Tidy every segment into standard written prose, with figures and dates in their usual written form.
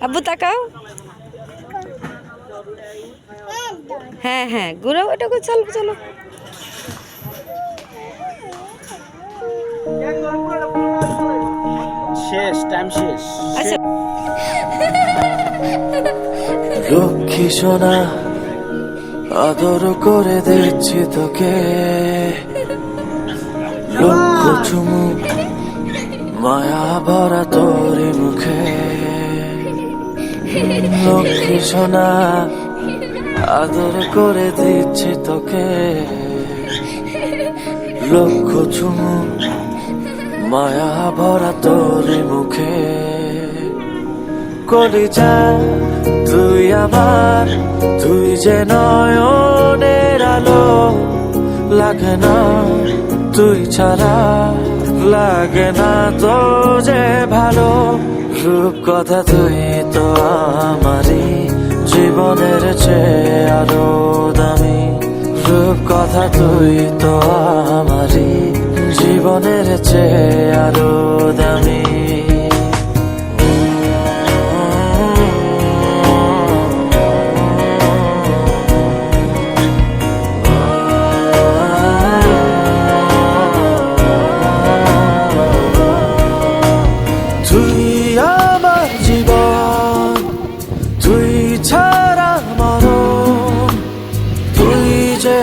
আব্বু তাকাও। হ্যাঁ হ্যাঁ ঘুরাও এটাকে, চলো চলো। শেষ, টাইম শেষ। আচ্ছা লক্ষ্মী সোনা আদর করে দিচ্ছি তোকে, লক্ষ চুমু মায়া ভরা তোরি মুখে। লক্ষ্মী সোনা আদর করে দিচ্ছি তোকে, লক্ষ চুমু মায়া ভরা তোরি মুখে। কলিজা তুই আমার, তুই যে নয়নের আলো, লাগে না তুই ছাড়া, লাগে না তো যে ভালো। রূপ কথা তুই তো আমারই, জীবনের চেয়ে আরো দামি। রূপ কথা তুই তো আমারই, জীবনের চেয়ে আরো দামি। তুই আমার জীবন, তুই ছাড়া মরণ, তুই যে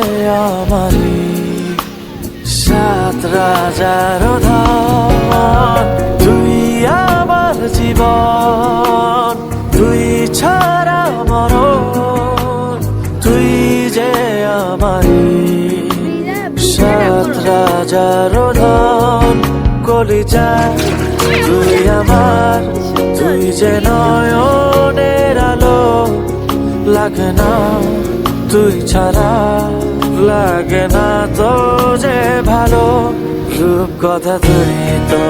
আমারই সাত রাজার ধন। তুই আমার জীবন, তুই ছাড়া মরণ, তুই যে আমারই সাত রাজার ধন। কলিজা তুই আমার, তুই যে নয়নের আলো, লাগে না তুই ছাড়া, লাগে না তো যে ভালো। রূপ কথা তুই তো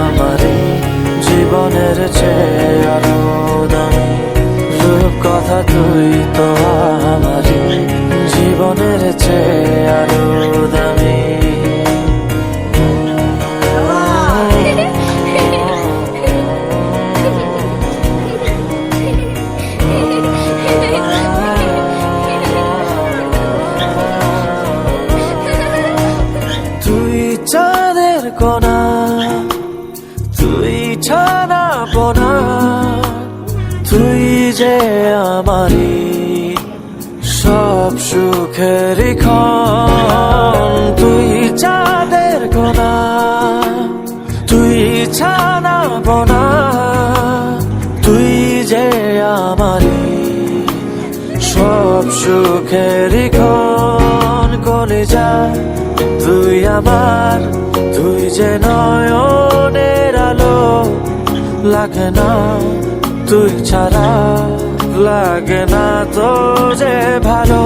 আমারই, জীবনের চেয়ে আরো দামি। রূপ কথা তুই তো আমারই, জীবনের চেয়ে আরো দামি। তুই চাঁদের কোনা, তুই ছানা পোনা, তুই যে আমারই সব সুখের ক্ষণ। তুই চাঁদের কোনা, তুই ছানা পোনা, তুই যে আমারই সব সুখের ক্ষণ। কলিজা তুই আমার, তুই যে নয়নের আলো, লাগে না তুই ছাড়া, লাগে না তো যে ভালো।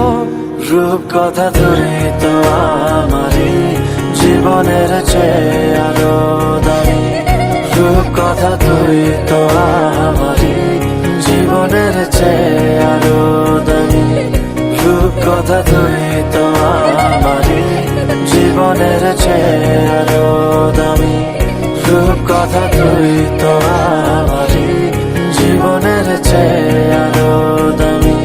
রূপ কথা তুই তো আমারই, জীবনের চেয়ে আরো দামি। রূপ কথা তুই তো আমারই, জীবনের চেয়ে আরো দামি। রূপ কথা তুই তো আমারই, জীবনের চেয়ে আরো দামি। রূপ কথা তুই তো আমারই, জীবনের চেয়ে আরো দামি।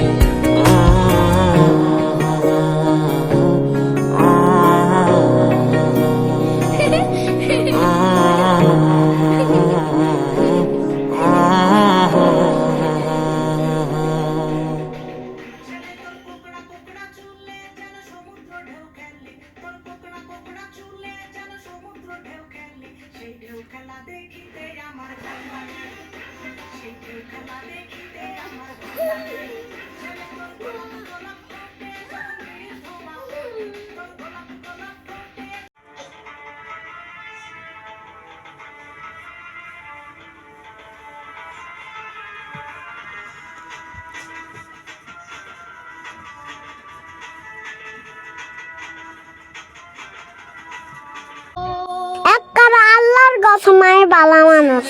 আল্লাহর গছ মায়ের বালা মানুষ।